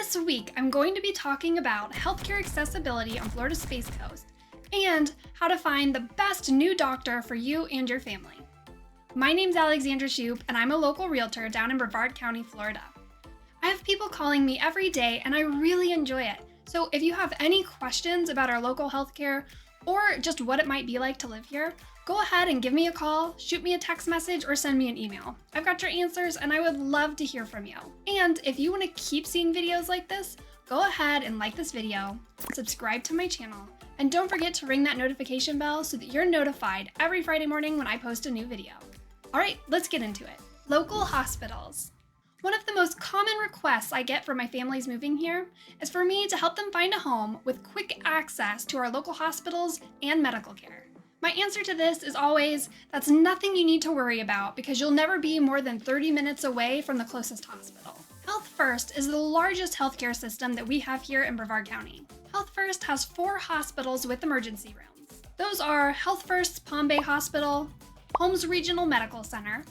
This week, I'm going to be talking about healthcare accessibility on Florida's Space Coast and how to find the best new doctor for you and your family. My name's Alexandra and I'm a local realtor down in Brevard County, Florida. I have people calling me every day and I really enjoy it. So if you have any questions about our local healthcare or just what it might be like to live here, go ahead and give me a call, shoot me a text message, or send me an email. I've got your answers and I would love to hear from you. And if you want to keep seeing videos like this, go ahead and like this video, subscribe to my channel, and don't forget to ring that notification bell so that you're notified every Friday morning when I post a new video. All right, let's get into it. Local hospitals. One of the most common requests I get from my families moving here is for me to help them find a home with quick access to our local hospitals and medical care. My answer to this is always, that's nothing you need to worry about because you'll never be more than 30 minutes away from the closest hospital. Health First is the largest healthcare system that we have here in Brevard County. Health First has 4 hospitals with emergency rooms. Those are Health First's Palm Bay Hospital, Holmes Regional Medical Center,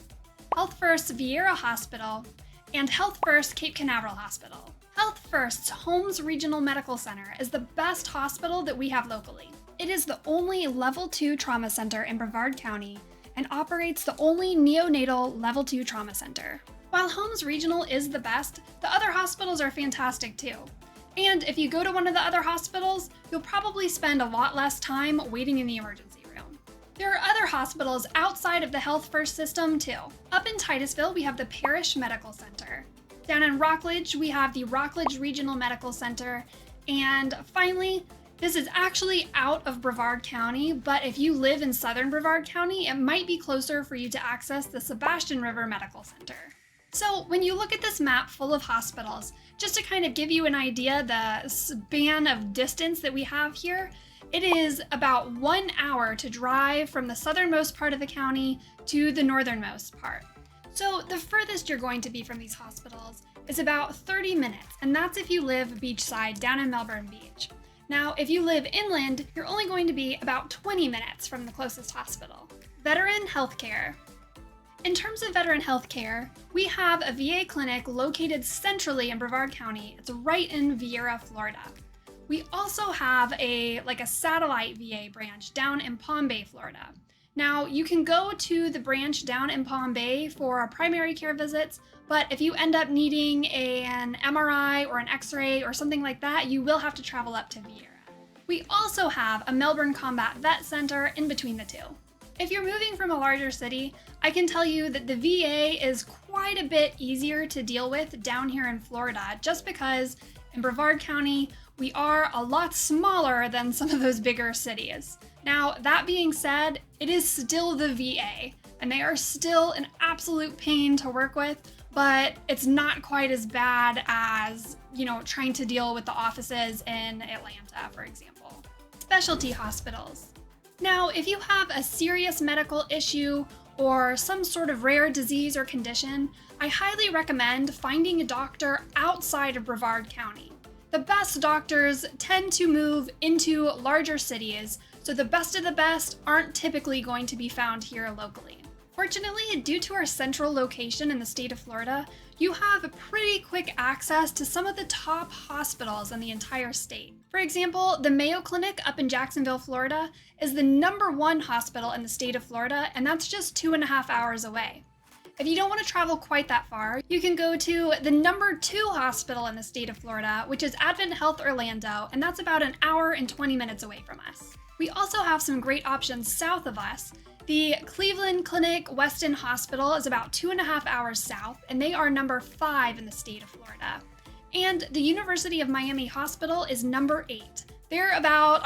Health First's Vieira Hospital, and Health First Cape Canaveral Hospital. Health First's Holmes Regional Medical Center is the best hospital that we have locally. It is the only Level 2 trauma center in Brevard County and operates the only neonatal Level 2 trauma center. While Holmes Regional is the best, the other hospitals are fantastic too. And if you go to one of the other hospitals, you'll probably spend a lot less time waiting in the emergency room. There are other hospitals outside of the Health First system too. Up in Titusville, we have the Parish Medical Center. Down in Rockledge, we have the Rockledge Regional Medical Center. And finally, this is actually out of Brevard County, but if you live in southern Brevard County, it might be closer for you to access the Sebastian River Medical Center. So when you look at this map full of hospitals, just to kind of give you an idea the span of distance that we have here, it is about 1 hour to drive from the southernmost part of the county to the northernmost part. So the furthest you're going to be from these hospitals is about 30 minutes, and that's if you live beachside down in Melbourne Beach. Now, if you live inland, you're only going to be about 20 minutes from the closest hospital. Veteran healthcare. In terms of veteran healthcare, we have a VA clinic located centrally in Brevard County. It's right in Vieira, Florida. We also have a satellite VA branch down in Palm Bay, Florida. Now, you can go to the branch down in Palm Bay for primary care visits, but if you end up needing an MRI or an X-ray or something like that, you will have to travel up to Vieira. We also have a Melbourne Combat Vet Center in between the two. If you're moving from a larger city, I can tell you that the VA is quite a bit easier to deal with down here in Florida, just because in Brevard County, we are a lot smaller than some of those bigger cities. Now, that being said, it is still the VA, and they are still an absolute pain to work with, but it's not quite as bad as, trying to deal with the offices in Atlanta, for example. Specialty hospitals. Now, if you have a serious medical issue or some sort of rare disease or condition, I highly recommend finding a doctor outside of Brevard County. The best doctors tend to move into larger cities, so the best of the best aren't typically going to be found here locally. Fortunately, due to our central location in the state of Florida, you have pretty quick access to some of the top hospitals in the entire state. For example, the Mayo Clinic up in Jacksonville, Florida is the #1 hospital in the state of Florida, and that's just 2.5 hours away. If you don't want to travel quite that far, you can go to the #2 hospital in the state of Florida, which is Advent Health Orlando, and that's about 1 hour and 20 minutes away from us. We also have some great options south of us. The Cleveland Clinic Weston Hospital is about 2.5 hours south, and they are #5 in the state of Florida. And the University of Miami Hospital is #8. They're about,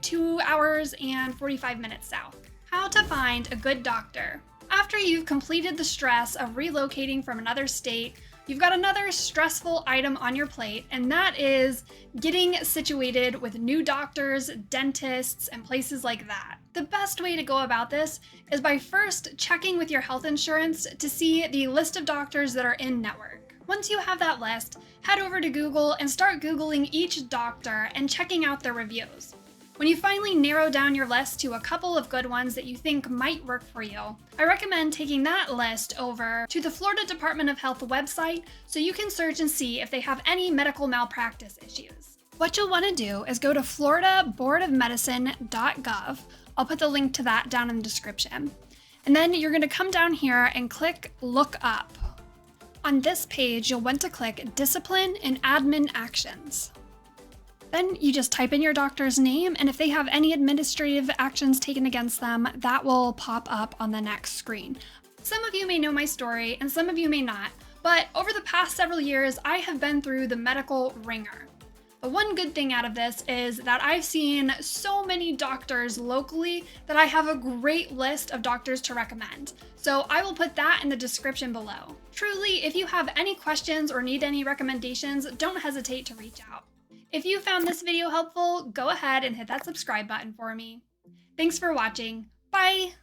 2 hours and 45 minutes south. How to find a good doctor. After you've completed the stress of relocating from another state, you've got another stressful item on your plate, and that is getting situated with new doctors, dentists, and places like that. The best way to go about this is by first checking with your health insurance to see the list of doctors that are in network. Once you have that list, head over to Google and start Googling each doctor and checking out their reviews. When you finally narrow down your list to a couple of good ones that you think might work for you, I recommend taking that list over to the Florida Department of Health website so you can search and see if they have any medical malpractice issues. What you'll want to do is go to floridaboardofmedicine.gov. I'll put the link to that down in the description. And then you're going to come down here and click Look Up. On this page, you'll want to click Discipline and Admin Actions. Then you just type in your doctor's name, and if they have any administrative actions taken against them, that will pop up on the next screen. Some of you may know my story, and some of you may not, but over the past several years, I have been through the medical ringer. The one good thing out of this is that I've seen so many doctors locally that I have a great list of doctors to recommend. So I will put that in the description below. Truly, if you have any questions or need any recommendations, don't hesitate to reach out. If you found this video helpful, go ahead and hit that subscribe button for me. Thanks for watching. Bye!